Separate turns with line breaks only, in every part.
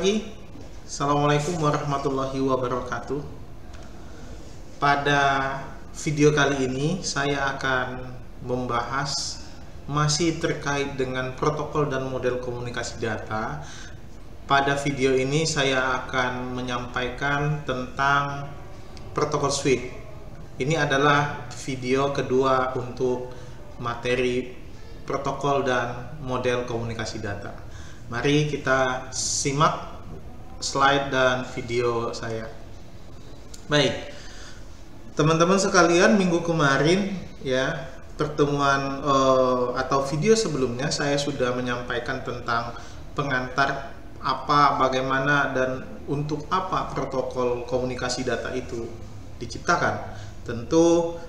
pagi, Assalamualaikum warahmatullahi wabarakatuh. Pada video kali ini saya akan membahas masih terkait dengan protokol dan model komunikasi data. Pada video ini saya akan menyampaikan tentang protokol suite. Ini adalah video kedua untuk materi protokol dan model komunikasi data. Mari kita simak slide dan video saya. Baik, teman-teman sekalian, minggu kemarin ya, pertemuan atau video sebelumnya saya sudah menyampaikan tentang pengantar apa, bagaimana, dan untuk apa protokol komunikasi data itu diciptakan. Tentu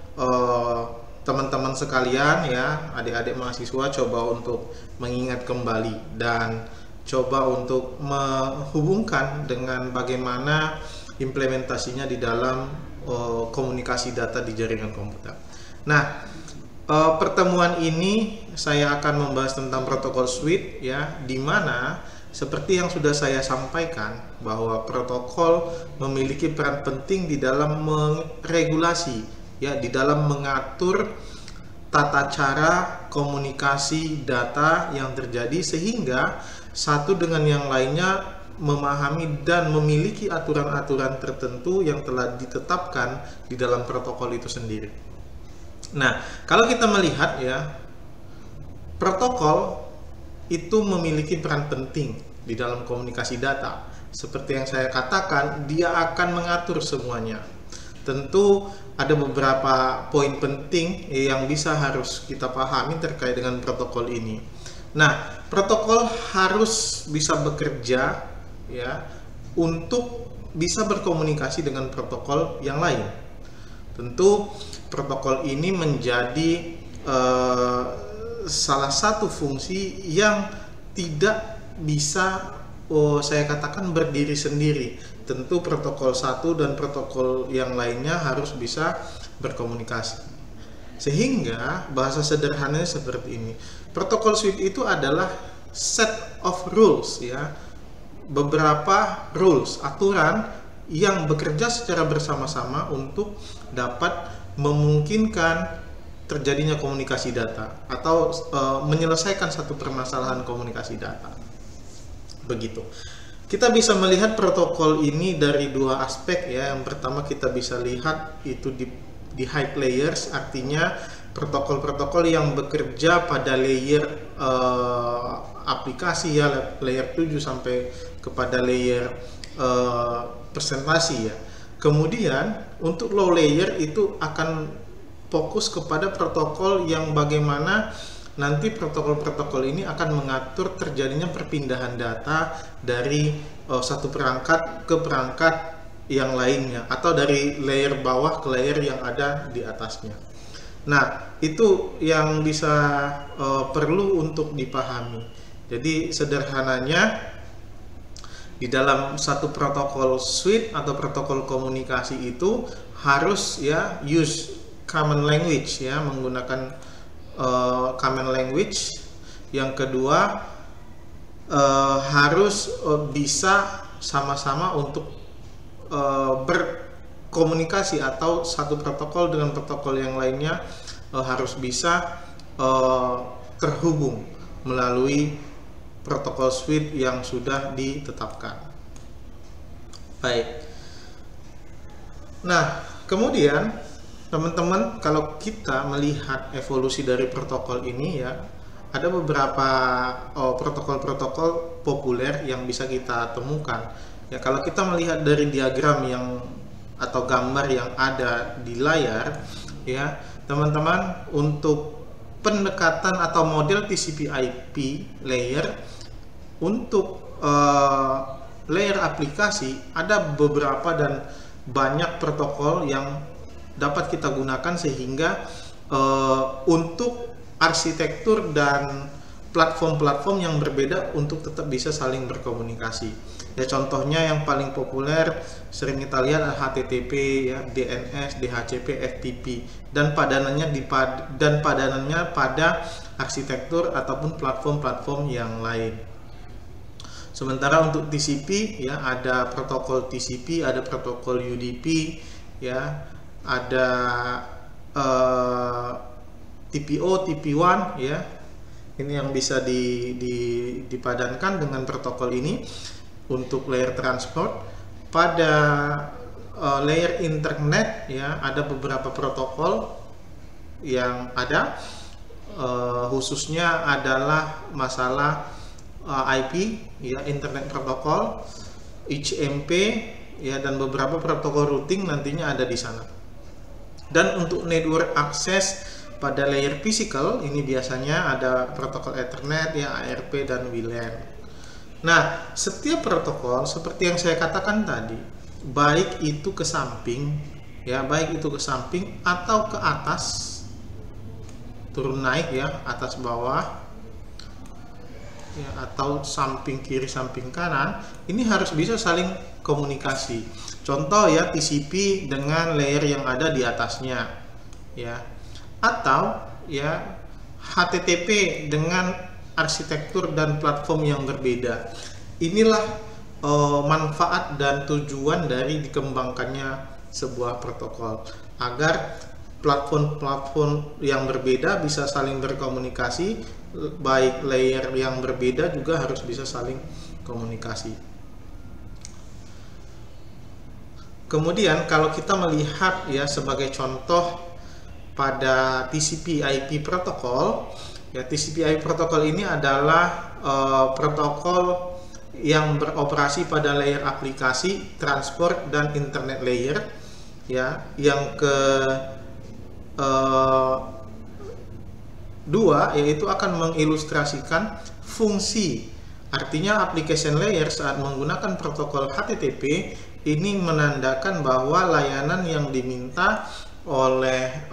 teman-teman sekalian ya, adik-adik mahasiswa coba untuk mengingat kembali dan coba untuk menghubungkan dengan bagaimana implementasinya di dalam komunikasi data di jaringan komputer. Nah, pertemuan ini saya akan membahas tentang protokol suite ya, di mana seperti yang sudah saya sampaikan bahwa protokol memiliki peran penting di dalam meregulasi ya, di dalam mengatur tata cara komunikasi data yang terjadi sehingga satu dengan yang lainnya memahami dan memiliki aturan-aturan tertentu yang telah ditetapkan di dalam protokol itu sendiri. Nah, kalau kita melihat ya, protokol itu memiliki peran penting di dalam komunikasi data. Seperti yang saya katakan, dia akan mengatur semuanya. Tentu ada beberapa poin penting yang harus kita pahami terkait dengan protokol ini. Nah, protokol harus bisa bekerja ya untuk bisa berkomunikasi dengan protokol yang lain. Tentu protokol ini menjadi salah satu fungsi yang tidak bisa saya katakan berdiri sendiri. Tentu protokol satu dan protokol yang lainnya harus bisa berkomunikasi. Sehingga bahasa sederhananya seperti ini. Protokol suite itu adalah set of rules ya. Beberapa rules, aturan yang bekerja secara bersama-sama untuk dapat memungkinkan terjadinya komunikasi data atau menyelesaikan satu permasalahan komunikasi data. Begitu. Kita bisa melihat protokol ini dari dua aspek ya. Yang pertama kita bisa lihat itu di high layers, artinya protokol-protokol yang bekerja pada layer aplikasi ya, layer 7 sampai kepada layer presentasi ya. Kemudian untuk low layer itu akan fokus kepada protokol yang bagaimana nanti protokol-protokol ini akan mengatur terjadinya perpindahan data dari satu perangkat ke perangkat yang lainnya atau dari layer bawah ke layer yang ada di atasnya. Nah, itu yang bisa perlu untuk dipahami. Jadi sederhananya di dalam satu protokol suite atau protokol komunikasi itu harus ya use common language ya, menggunakan common language. Yang kedua harus bisa sama-sama untuk berkomunikasi atau satu protokol dengan protokol yang lainnya harus bisa terhubung melalui protokol suite yang sudah ditetapkan. Baik. Nah, kemudian teman-teman, kalau kita melihat evolusi dari protokol ini ya, ada beberapa protokol-protokol populer yang bisa kita temukan. Ya, kalau kita melihat dari diagram yang atau gambar yang ada di layar ya, teman-teman, untuk pendekatan atau model TCP/IP layer untuk layer aplikasi ada beberapa dan banyak protokol yang dapat kita gunakan sehingga untuk arsitektur dan platform-platform yang berbeda untuk tetap bisa saling berkomunikasi. Ya, contohnya yang paling populer sering kita lihat HTTP ya, DNS, DHCP, FTP dan padanannya pada arsitektur ataupun platform-platform yang lain. Sementara untuk TCP ya ada protokol TCP, ada protokol UDP, ya ada TPO, TP1 ya. Ini yang bisa dipadankan dengan protokol ini untuk layer transport. Pada layer internet ya ada beberapa protokol yang ada, khususnya adalah masalah IP ya, internet protokol, HMP ya, dan beberapa protokol routing nantinya ada di sana. Dan untuk network access pada layer physical ini biasanya ada protokol Ethernet ya, ARP dan WLAN. Nah, setiap protokol seperti yang saya katakan tadi, baik itu ke samping ya, baik itu ke samping atau ke atas, turun naik ya, atas bawah ya, atau samping kiri samping kanan, ini harus bisa saling komunikasi. Contoh ya, TCP dengan layer yang ada di atasnya ya, atau ya HTTP dengan arsitektur dan platform yang berbeda. Inilah manfaat dan tujuan dari dikembangkannya sebuah protokol, agar platform-platform yang berbeda bisa saling berkomunikasi, baik layer yang berbeda juga harus bisa saling komunikasi. Kemudian kalau kita melihat ya sebagai contoh pada TCP/IP protokol ya, TCP/IP protokol ini adalah protokol yang beroperasi pada layer aplikasi, transport, dan internet layer ya. Yang kedua yaitu akan mengilustrasikan fungsi, artinya application layer saat menggunakan protokol HTTP ini menandakan bahwa layanan yang diminta oleh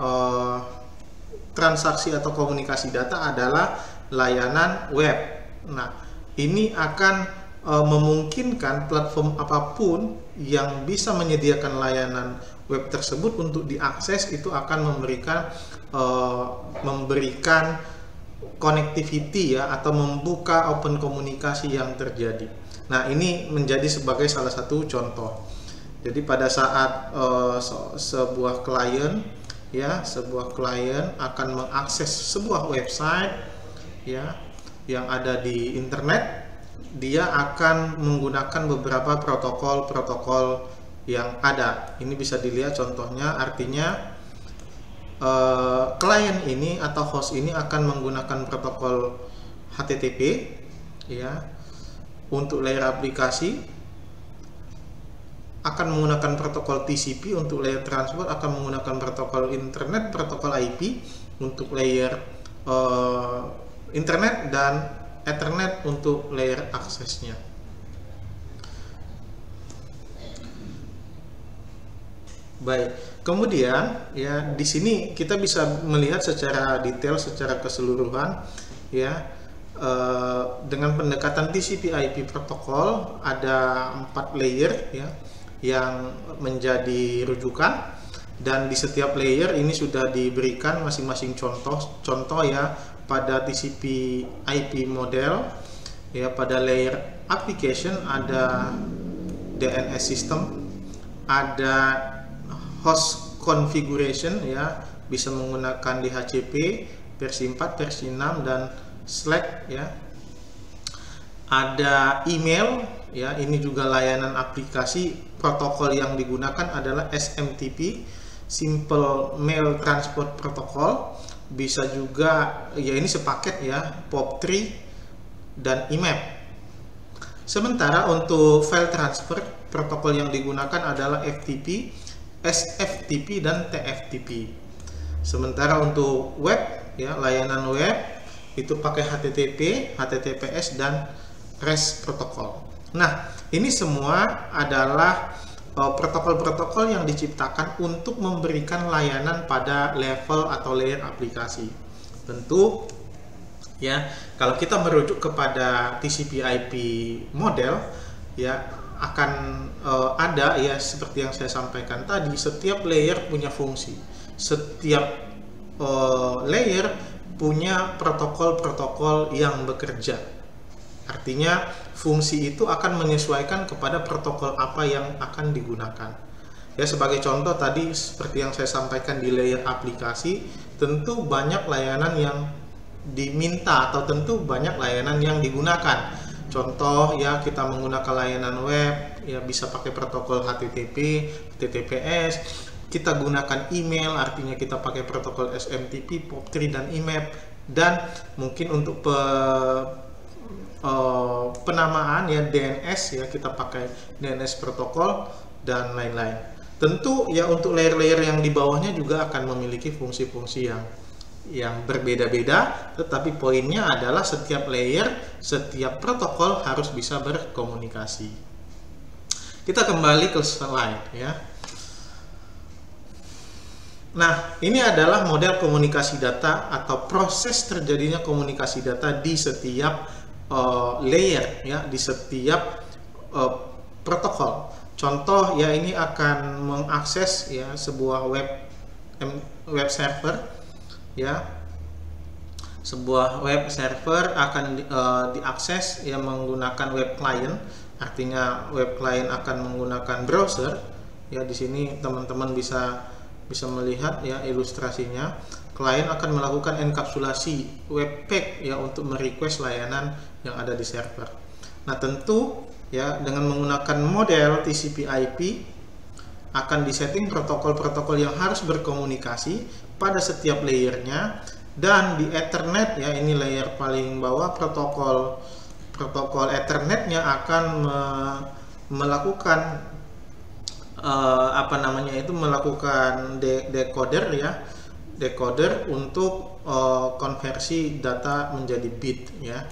transaksi atau komunikasi data adalah layanan web. Nah, ini akan memungkinkan platform apapun yang bisa menyediakan layanan web tersebut untuk diakses itu akan memberikan connectivity ya, atau membuka open komunikasi yang terjadi. Nah, ini menjadi sebagai salah satu contoh. Jadi pada saat sebuah klien ya, sebuah klien akan mengakses sebuah website ya yang ada di internet, dia akan menggunakan beberapa protokol yang ada. Ini bisa dilihat contohnya, artinya klien ini atau host ini akan menggunakan protokol HTTP ya. Untuk layer aplikasi akan menggunakan protokol TCP, untuk layer transport akan menggunakan protokol internet, protokol IP untuk layer internet, dan Ethernet untuk layer aksesnya. Baik, kemudian ya di sini kita bisa melihat secara detail, secara keseluruhan ya, dengan pendekatan TCP/IP protokol ada 4 layer ya yang menjadi rujukan, dan di setiap layer ini sudah diberikan masing-masing contoh ya. Pada TCP/IP model ya, pada layer application ada DNS system, ada host configuration ya, bisa menggunakan DHCP versi 4, versi 6, dan Slack ya. Ada email ya, ini juga layanan aplikasi. Protokol yang digunakan adalah SMTP, Simple Mail Transport Protocol. Bisa juga ya, ini sepaket ya, POP3 dan IMAP. Sementara untuk file transfer, protokol yang digunakan adalah FTP, SFTP, dan TFTP. Sementara untuk web ya, layanan web itu pakai HTTP, HTTPS, dan REST protokol. Nah, ini semua adalah protokol-protokol yang diciptakan untuk memberikan layanan pada level atau layer aplikasi. Tentu ya, kalau kita merujuk kepada TCP/IP model ya, akan ada ya seperti yang saya sampaikan tadi, setiap layer punya fungsi, setiap layer punya protokol-protokol yang bekerja Artinya fungsi itu akan menyesuaikan kepada protokol apa yang akan digunakan. Ya, sebagai contoh tadi seperti yang saya sampaikan di layer aplikasi, tentu banyak layanan yang diminta atau tentu banyak layanan yang digunakan. Contoh ya, kita menggunakan layanan web ya bisa pakai protokol HTTP, HTTPS. Kita gunakan email, artinya kita pakai protokol SMTP, POP3 dan IMAP. Dan mungkin untuk penamaan ya DNS ya kita pakai DNS protokol dan lain-lain. Tentu ya untuk layer-layer yang di bawahnya juga akan memiliki fungsi-fungsi yang berbeda-beda, tetapi poinnya adalah setiap layer, setiap protokol harus bisa berkomunikasi. Kita kembali ke slide ya. Nah, ini adalah model komunikasi data atau proses terjadinya komunikasi data di setiap layer ya, di setiap protokol. Contoh ya, ini akan mengakses ya sebuah web server ya. Sebuah web server akan diakses ya menggunakan web client. Artinya web client akan menggunakan browser ya. Di sini teman-teman bisa melihat ya ilustrasinya. Klien akan melakukan enkapsulasi webpack ya untuk merequest layanan yang ada di server. Nah, tentu ya dengan menggunakan model TCP/IP akan disetting protokol-protokol yang harus berkomunikasi pada setiap layernya. Dan di Ethernet ya, ini layer paling bawah, protokol Ethernetnya akan melakukan melakukan decoder ya, decoder untuk konversi data menjadi bit ya,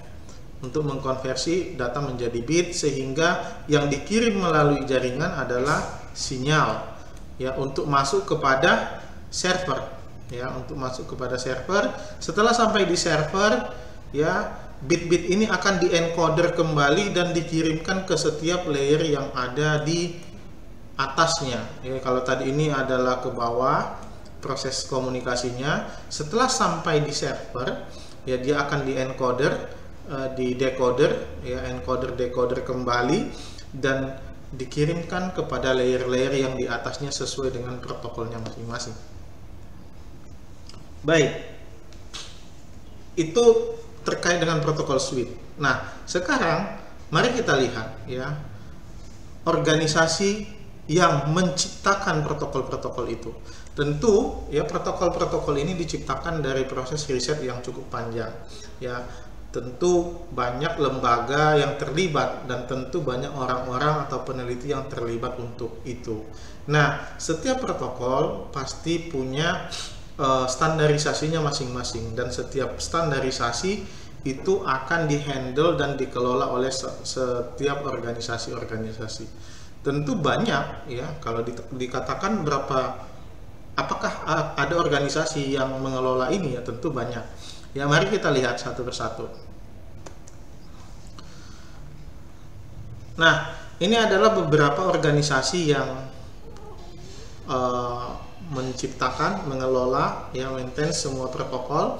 untuk mengkonversi data menjadi bit sehingga yang dikirim melalui jaringan adalah sinyal ya untuk masuk kepada server ya, untuk masuk kepada server. Setelah sampai di server ya, bit-bit ini akan diencoder kembali dan dikirimkan ke setiap layer yang ada di atasnya ya. Kalau tadi ini adalah ke bawah proses komunikasinya, setelah sampai di server ya dia akan diencoder, di decoder ya, encoder decoder kembali dan dikirimkan kepada layer-layer yang di atasnya sesuai dengan protokolnya masing-masing. Baik, itu terkait dengan protokol switch. Nah, sekarang mari kita lihat ya organisasi yang menciptakan protokol-protokol itu. Tentu ya protokol-protokol ini diciptakan dari proses riset yang cukup panjang ya. Tentu banyak lembaga yang terlibat dan tentu banyak orang-orang atau peneliti yang terlibat untuk itu. Nah, setiap protokol pasti punya standarisasinya masing-masing, dan setiap standarisasi itu akan dihandle dan dikelola oleh setiap organisasi-organisasi. Tentu banyak ya, kalau dikatakan apakah ada organisasi yang mengelola ini ya, tentu banyak ya. Mari kita lihat satu persatu. Nah, ini adalah beberapa organisasi yang menciptakan, mengelola ya, maintain semua protokol.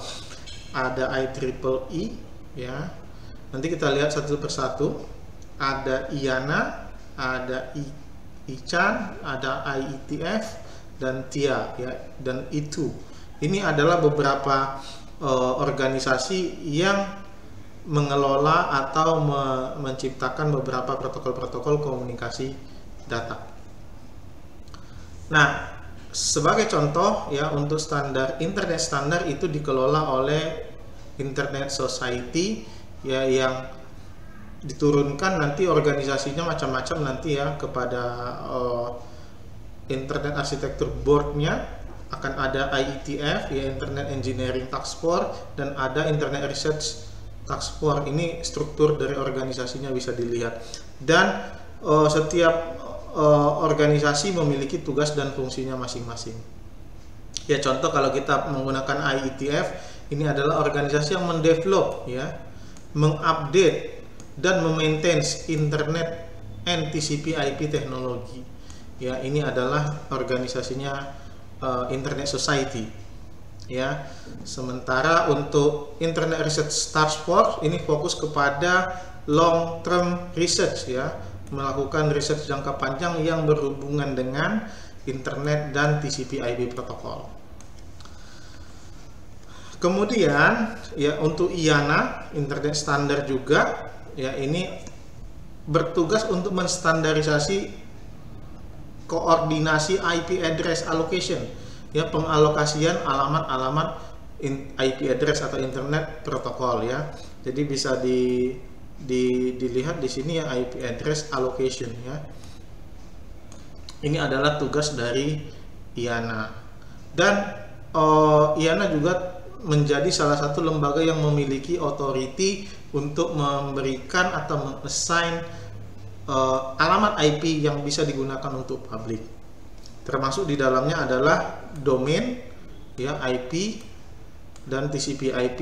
Ada IEEE ya, nanti kita lihat satu persatu. Ada IANA, ada ICANN, ada IETF dan TIA ya, dan itu. Ini adalah beberapa organisasi yang mengelola atau menciptakan beberapa protokol-protokol komunikasi data. Nah, sebagai contoh ya, untuk standar internet standar itu dikelola oleh Internet Society ya, yang diturunkan nanti organisasinya macam-macam nanti ya kepada Internet Architecture Board-nya. Akan ada IETF ya, Internet Engineering Task Force, dan ada Internet Research Task Force. Ini struktur dari organisasinya bisa dilihat, dan setiap organisasi memiliki tugas dan fungsinya masing-masing ya. Contoh kalau kita menggunakan IETF, ini adalah organisasi yang mendevelop ya, mengupdate dan memaintain internet and TCP/IP teknologi ya. Ini adalah organisasinya Internet Society ya. Sementara untuk Internet Research Task Force ini fokus kepada long term research, ya, melakukan research jangka panjang yang berhubungan dengan internet dan TCP/IP protokol. Kemudian ya untuk IANA, Internet Standard juga, ya, ini bertugas untuk menstandarisasi koordinasi IP address allocation, ya, pengalokasian alamat-alamat IP address atau internet protokol, ya. Jadi bisa dilihat di sini ya, IP address allocation, ya. Ini adalah tugas dari IANA. Dan IANA juga menjadi salah satu lembaga yang memiliki authority untuk memberikan atau mengassign alamat IP yang bisa digunakan untuk publik. Termasuk di dalamnya adalah domain, ya, IP dan TCP/IP,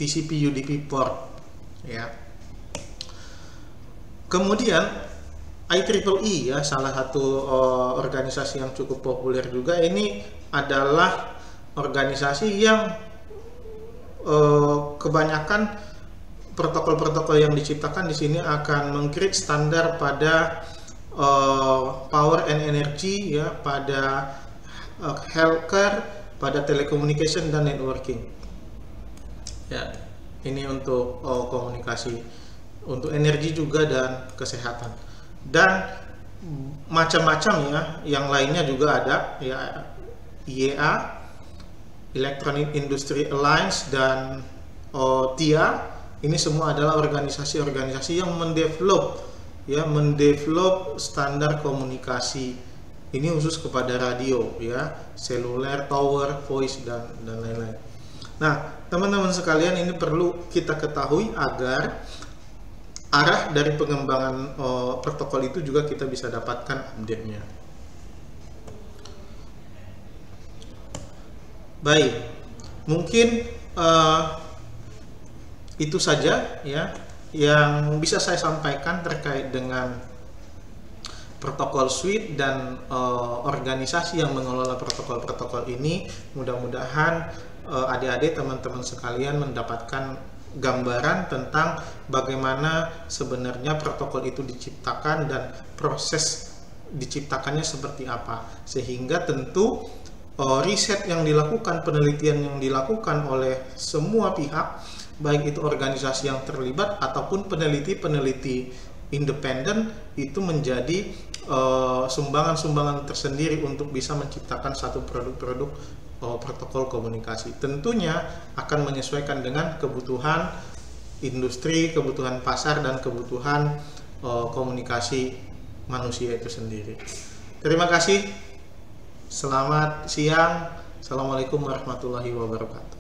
TCP/UDP port, ya. Kemudian IEEE, ya, salah satu organisasi yang cukup populer juga. Ini adalah organisasi yang kebanyakan protokol-protokol yang diciptakan di sini akan meng-create standar pada power and energy, ya, pada healthcare, pada telecommunication dan networking. Ya, ini untuk komunikasi, untuk energi juga dan kesehatan. Dan macam-macam, ya, yang lainnya juga ada, ya, IEA, Electronic Industry Alliance, dan TIA. Ini semua adalah organisasi-organisasi yang mendevelop standar komunikasi. Ini khusus kepada radio, ya, seluler, tower, voice, dan lain-lain. Nah, teman-teman sekalian, ini perlu kita ketahui agar arah dari pengembangan protokol itu juga kita bisa dapatkan update-nya. Baik, mungkin itu saja, ya, yang bisa saya sampaikan terkait dengan protokol suite dan organisasi yang mengelola protokol-protokol ini. Mudah-mudahan adik-adik, teman-teman sekalian mendapatkan gambaran tentang bagaimana sebenarnya protokol itu diciptakan dan proses diciptakannya seperti apa, sehingga tentu riset yang dilakukan, penelitian yang dilakukan oleh semua pihak, baik itu organisasi yang terlibat ataupun peneliti-peneliti independen, itu menjadi sumbangan-sumbangan tersendiri untuk bisa menciptakan satu produk-produk protokol komunikasi. Tentunya akan menyesuaikan dengan kebutuhan industri, kebutuhan pasar, dan kebutuhan komunikasi manusia itu sendiri. Terima kasih. Selamat siang. Assalamualaikum warahmatullahi wabarakatuh.